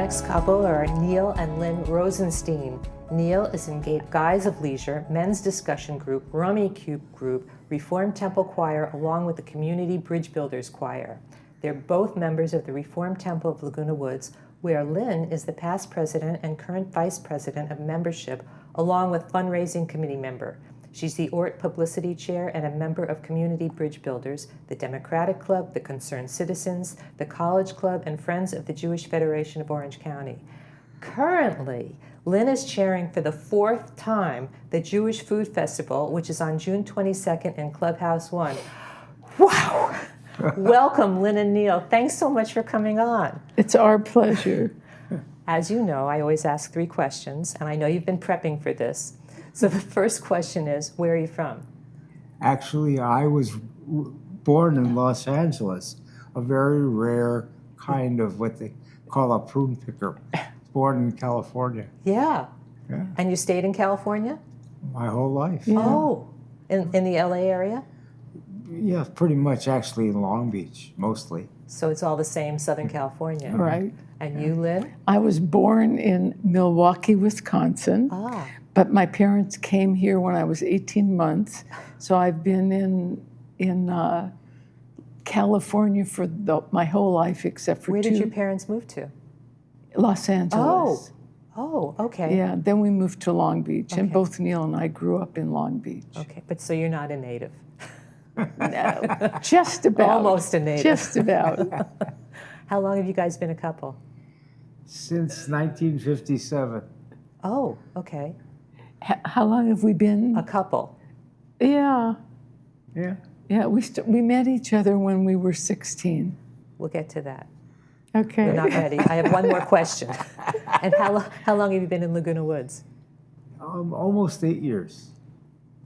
next couple are Neil and Lynne Rosenstein. Neil is in Guise of Leisure, Men's Discussion Group, Rummikub Group, Reformed Temple Choir, along with the Community Bridge Builders Choir. They're both members of the Reformed Temple of Laguna Woods, where Lynne is the past president and current vice president of membership, along with fundraising committee member. She's the ORT Publicity Chair and a member of Community Bridge Builders, the Democratic Club, the Concerned Citizens, the College Club, and Friends of the Jewish Federation of Orange County. Currently, Lynne is chairing for the 4th time the Jewish Food Festival, which is on June 22nd in Clubhouse 1. Wow! Welcome, Lynne and Neil. Thanks so much for coming on. It's our pleasure. As you know, I always ask 3 questions, and I know you've been prepping for this. So the first question is, where are you from? Actually, I was born in Los Angeles, a very rare kind of what they call a prune picker. Born in California. Yeah. Yeah. And you stayed in California? My whole life. Yeah. Oh, in the LA area? Yeah, pretty much actually in Long Beach, mostly. So it's all the same Southern California. Right. And you, Lynne? I was born in Milwaukee, Wisconsin, Ah, but my parents came here when I was 18 months. So I've been in California for my whole life except for where 2. did your parents move to? Los Angeles. Oh, okay. Yeah, then we moved to Long Beach, and Okay. both Neil and I grew up in Long Beach. Okay, but so you're not a native. No, just about. Almost a native. Just about. How long have you guys been a couple? Since 1957. Oh, okay. How long have we been? A couple. Yeah. Yeah. Yeah, we met each other when we were 16. We'll get to that. Okay. You're not ready. I have one more question. And how long have you been in Laguna Woods? Almost 8 years.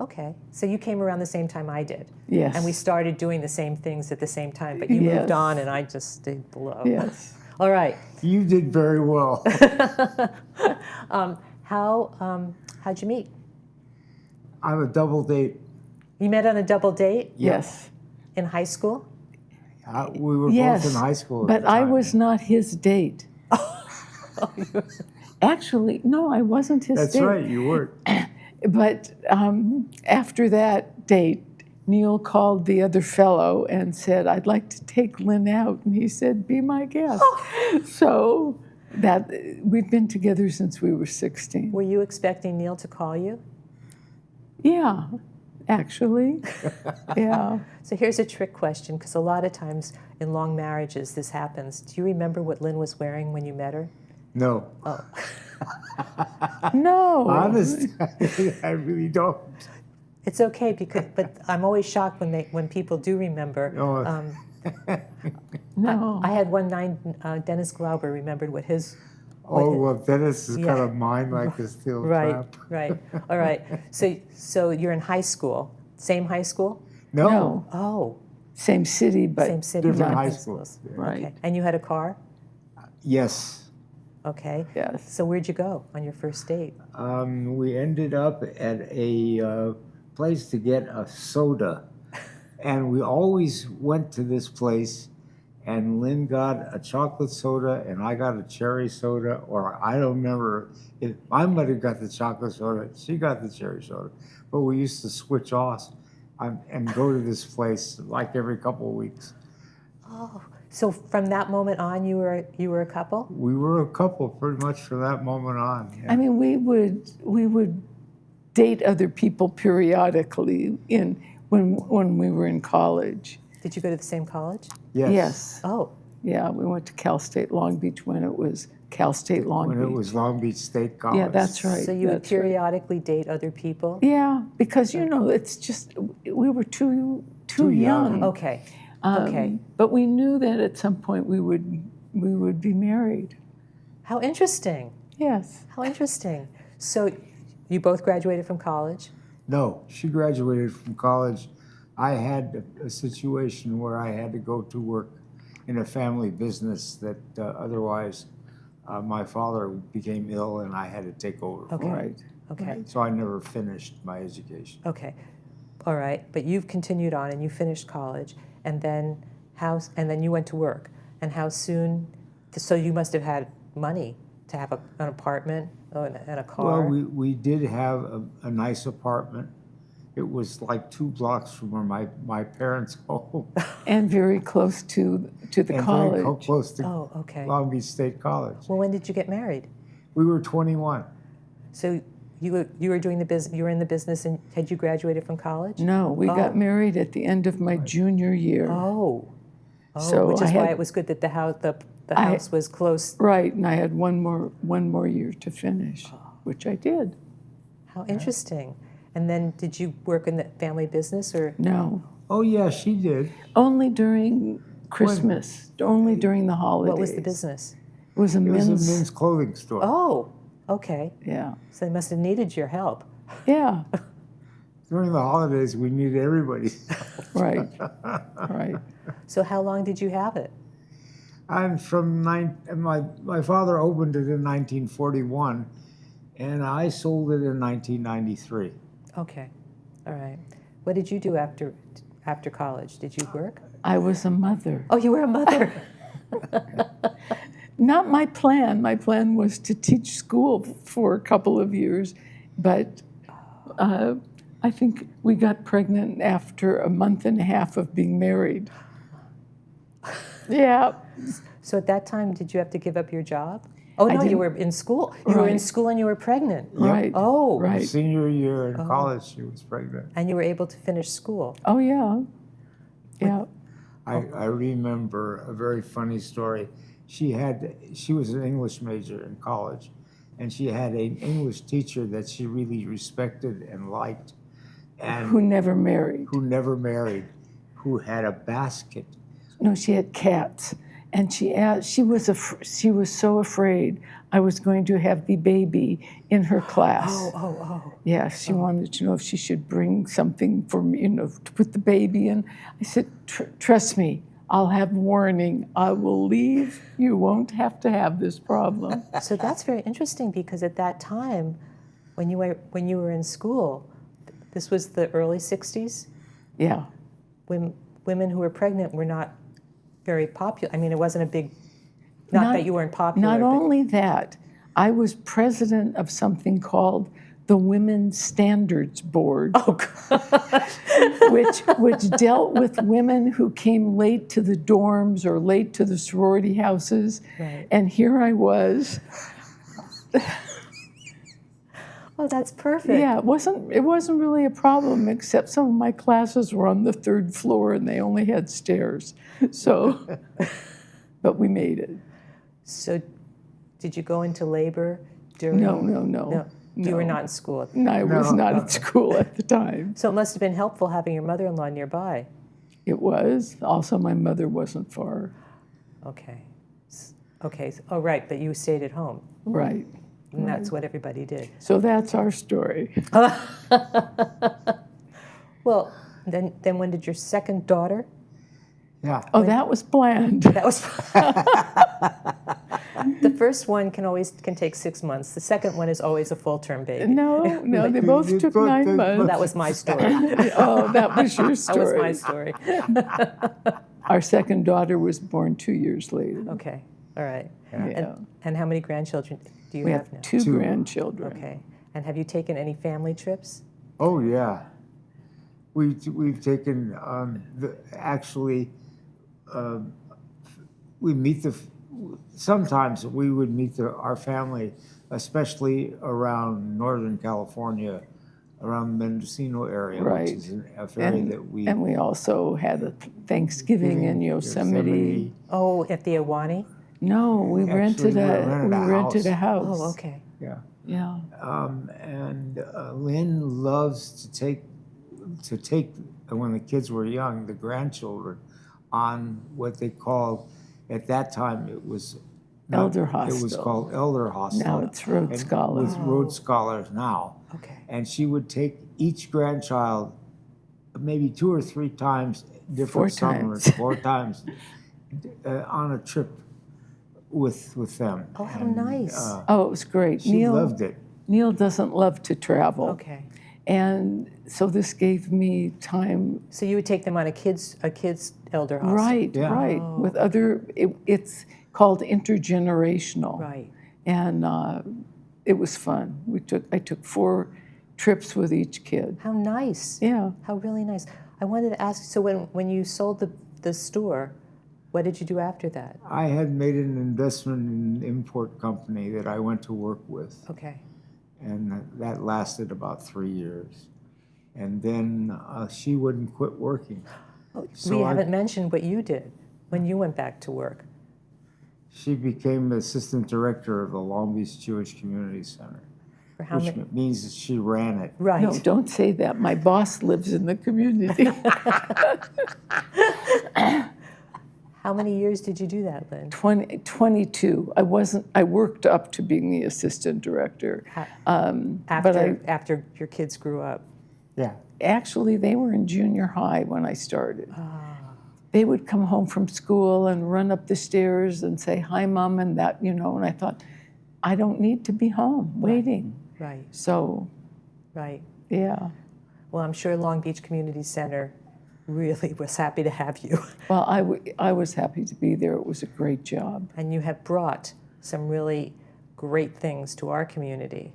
Okay, so you came around the same time I did. Yes. And we started doing the same things at the same time, but you Yes. moved on and I just stayed below. Yes. All right. You did very well. How'd you meet? I'm a double date. You met on a double date Yes. in high school? We were Yes. both in high school at But the I time. was not his date. Actually, no, I wasn't his That's date. right, you weren't. But after that date, Neil called the other fellow and said, "I'd like to take Lynne out." And he said, "Be my guest." So we've been together since we were 16. Were you expecting Neil to call you? Yeah, actually. Yeah. So here's a trick question, because a lot of times in long marriages this happens. Do you remember what Lynne was wearing when you met her? No. Oh. No. Honest, I really don't. It's okay, but I'm always shocked when people do remember. No. No. I had one night, Dennis Glauber remembered what his... Well, Dennis is Yeah. kind of mine like a steel Right, trap. right. All right. So you're in high school. Same high school? No. No. Oh, Same city, but same city. Different not high schools. schools. Yeah. right. Okay. And you had a car? Yes. Okay. Yes. So where'd you go on your first date? We ended up at a place to get a soda. And we always went to this place, and Lynne got a chocolate soda, and I got a cherry soda, or I don't remember. I might have got the chocolate soda, she got the cherry soda. But we used to switch off and go to this place like every couple of weeks. Oh, so from that moment on, you were a couple? We were a couple pretty much from that moment on. Yeah. I mean, we would date other people periodically when we were in college. Did you go to the same college? Yes. Yes. Oh, Yeah, we went to Cal State Long Beach when it was Cal State Long When Beach. it was Long Beach State College. Yeah, that's right. so you would that's right. periodically date other people? Yeah, because it's just we were too young. Okay. Okay. But we knew that at some point we would be married. How interesting. Yes. How interesting. So you both graduated from college? No, she graduated from college. I had a situation where I had to go to work in a family business that otherwise my father became ill and I had to take over. Okay. Right. Okay. So I never finished my education. Okay. All right. But you've continued on and you finished college, and then you went to work. And how soon? So you must have had money to have an apartment and a car? Well, we did have a nice apartment. It was like 2 blocks from where my parents' home. And very close to the And college. very close to Oh, okay. Long Beach State College. Well, when did you get married? We were 21. So you were doing the business. You were in the business, and had you graduated from college? No, we Oh. got married at the end of my junior year. Oh, So which is I why had- it was good that the I- house was close. Right, and I had one more year to finish, which I did. How interesting. And then did you work in the family business or? No, Oh, yeah, she did. only during Christmas, only during the holidays. What was the business? It was a It was men's. a men's clothing store. Oh, okay. Yeah, So they must have needed your help. yeah, During the holidays, we needed everybody. right, right. So how long did you have it? I'm my father opened it in 1941, and I sold it in 1993. Okay, all right. What did you do after college? Did you work? I was a mother. Oh, you were a mother. Not my plan. My plan was to teach school for a couple of years, but I think we got pregnant after a month and a half of being married. Yeah, So at that time, did you have to give up your job? Oh, no, you didn't. were in school. You were in Right. school and you were pregnant. right. Oh, Right. Senior year in college, she was pregnant. And you were able to finish school. Oh yeah, yeah. I remember a very funny story. She was an English major in college, and she had an English teacher that she really respected and liked, and Who never married? who never married, who had a basket. No, she had cats, and she was so afraid I was going to have the baby in her class. Oh. Yeah, she wanted to know if she should bring something for me, to put the baby in. I said, trust me, I'll have warning. I will leave. You won't have to have this problem. So that's very interesting because at that time, when you were in school, this was the early 60s, Yeah, when women who were pregnant were not very popular. I mean, it wasn't a big, not that you weren't popular. Not but- only that, I was president of something called the Women's Standards Board. Oh, God. which dealt with women who came late to the dorms or late to the sorority houses. Right. And here I was. Oh, that's perfect. Yeah, it wasn't really a problem, except some of my classes were on the 3rd floor and they only had stairs. So, but we made it. So did you go into labor during? No. You were not in school. No, I was No. not at school at the time. So it must have been helpful having your mother-in-law nearby. It was. Also, my mother wasn't far. Okay. Oh, right, but you stayed at home. Right. And that's what everybody did. So that's our story. Well, then when did your second daughter? Yeah. Oh, that was planned. That was the first one can take 6 months. The second one is always a full-term baby. No, they both took 9 months. That was my story. Oh, that was your That was story. my story. Our second daughter was born 2 years later. Okay, all right. Yeah. And how many grandchildren do you We have have now? two Two. grandchildren. Okay. And have you taken any family trips? Oh, yeah. We've taken, we meet sometimes we would meet our family, especially around Northern California, around the Mendocino area, Right. which is an area that we... And we also had a Thanksgiving in Yosemite. Oh, at the Ahwahnee? No, we Actually, rented we a rented a house. house. Oh, okay. Yeah. Yeah. And Lynn loves to take, when the kids were young, the grandchildren, on what they called, at that time, it was... Elder It was Hostel. called Elder Hostel. Now it's Road And Scholars. With Road Scholars now. Okay. And she would take each grandchild maybe 2 or 3 times, different 4 times. summers, 4 times, on a trip with them. Oh, how And, nice. Oh, it was great. She loved it. Neil doesn't love to travel. Okay. And so this gave me time. So you would take them on a kids elder hostel. Right, Yeah. right. With other, it's called intergenerational. Right. And it was fun. I took 4 trips with each kid. How nice. Yeah. How really nice. I wanted to ask, so when you sold the store, what did you do after that? I had made an investment in an import company that I went to work with, Okay. and that lasted about 3 years. And then she wouldn't quit working. So We I- haven't mentioned what you did when you went back to work. She became assistant director of the Long Beach Jewish Community Center, For how which many? means that she ran it. Right. No, don't say that. My boss lives in the community. How many years did you do that, Lynn? 22. I worked up to being the assistant director. After your kids grew up. Yeah. Actually, they were in junior high when I started. They would come home from school and run up the stairs and say, "Hi, Mom," and that, and I thought, I don't need to be home waiting. Right. So, Right. yeah. Well, I'm sure Long Beach Community Center really was happy to have you. Well, I was happy to be there. It was a great job. And you have brought some really great things to our community.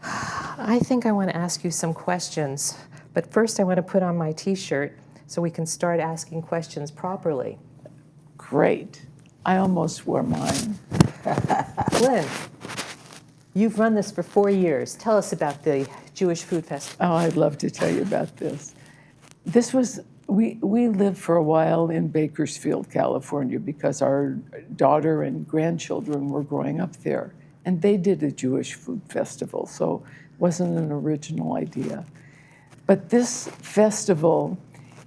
I think I want to ask you some questions, but first I want to put on my T-shirt so we can start asking questions properly. Great. I almost wore mine. Lynn, you've run this for 4 years. Tell us about the Jewish Food Festival. Oh, I'd love to tell you about this. We lived for a while in Bakersfield, California, because our daughter and grandchildren were growing up there. And they did a Jewish food festival, so it wasn't an original idea. But this festival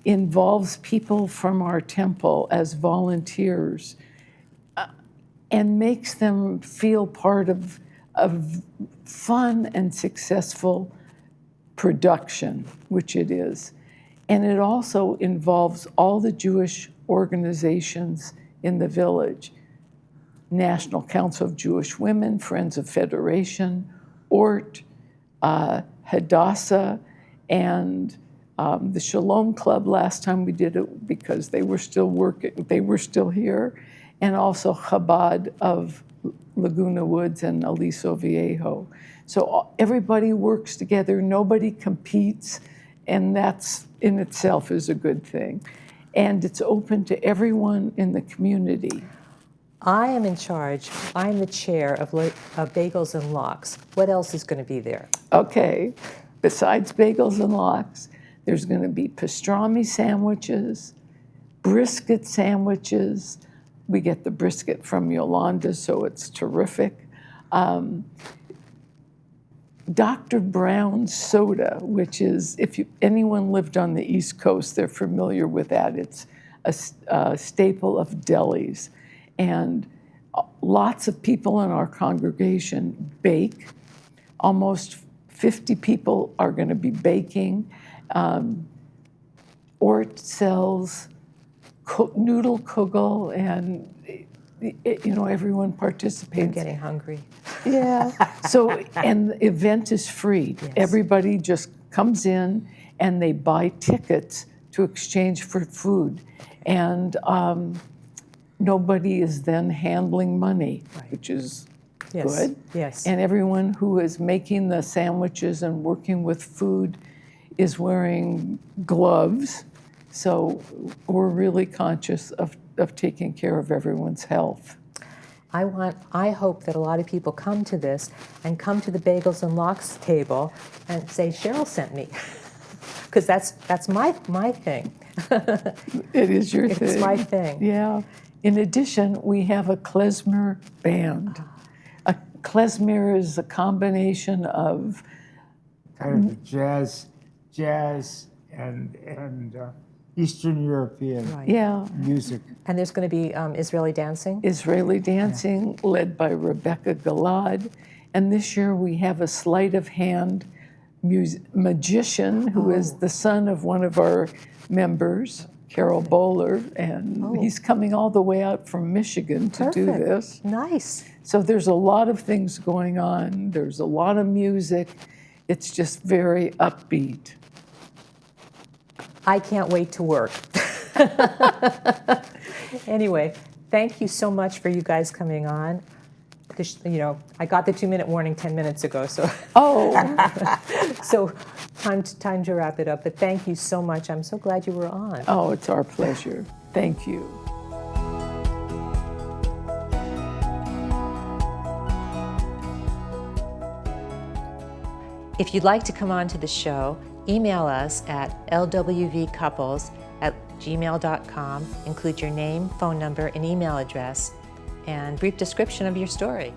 involves people from our temple as volunteers and makes them feel part of fun and successful production, which it is. And it also involves all the Jewish organizations in the village: National Council of Jewish Women, Friends of Federation, ORT, Hadassah, and the Shalom Club last time we did it because they were still working, they were still here, and also Chabad of Laguna Woods and Aliso Viejo. So everybody works together, nobody competes, and that's in itself is a good thing. And it's open to everyone in the community. I am in charge. I'm the chair of Bagels and Lox. What else is going to be there? Okay, besides bagels and lox, there's going to be pastrami sandwiches, brisket sandwiches. We get the brisket from Yolanda, so it's terrific. Dr. Brown's soda, which is, if anyone lived on the East Coast, they're familiar with that. It's a staple of delis. And lots of people in our congregation bake. Almost 50 people are going to be baking. Ort sells noodle kugel, and everyone participates. I'm getting hungry. Yeah. So, and the event is free. Yes. Everybody just comes in and they buy tickets to exchange for food. And nobody is then handling money, Right. which is Yes. good. Yes. And everyone who is making the sandwiches and working with food is wearing gloves. So we're really conscious of taking care of everyone's health. I hope that a lot of people come to this and come to the Bagels and Lox table and say, Sheryl sent me. Because that's my thing. It is your thing. It's my thing. Yeah. In addition, we have a klezmer band. A klezmer is a combination of Kind of jazz and Eastern European Right. music. And there's going to be Israeli dancing. Israeli dancing led by Rebecca Galad. And this year we have a sleight of hand magician who is the son of one of our members, Carol Bowler, and Oh. he's coming all the way out from Michigan to do Perfect. this. Nice. So there's a lot of things going on. There's a lot of music. It's just very upbeat. I can't wait to work. Anyway, thank you so much for you guys coming on. I got the 2-minute warning 10 minutes ago, so Oh, so time to wrap it up. But thank you so much. I'm so glad you were on. oh, it's our pleasure. Thank you. If you'd like to come on to the show, email us at lwvcouples@gmail.com. Include your name, phone number, and email address, and brief description of your story.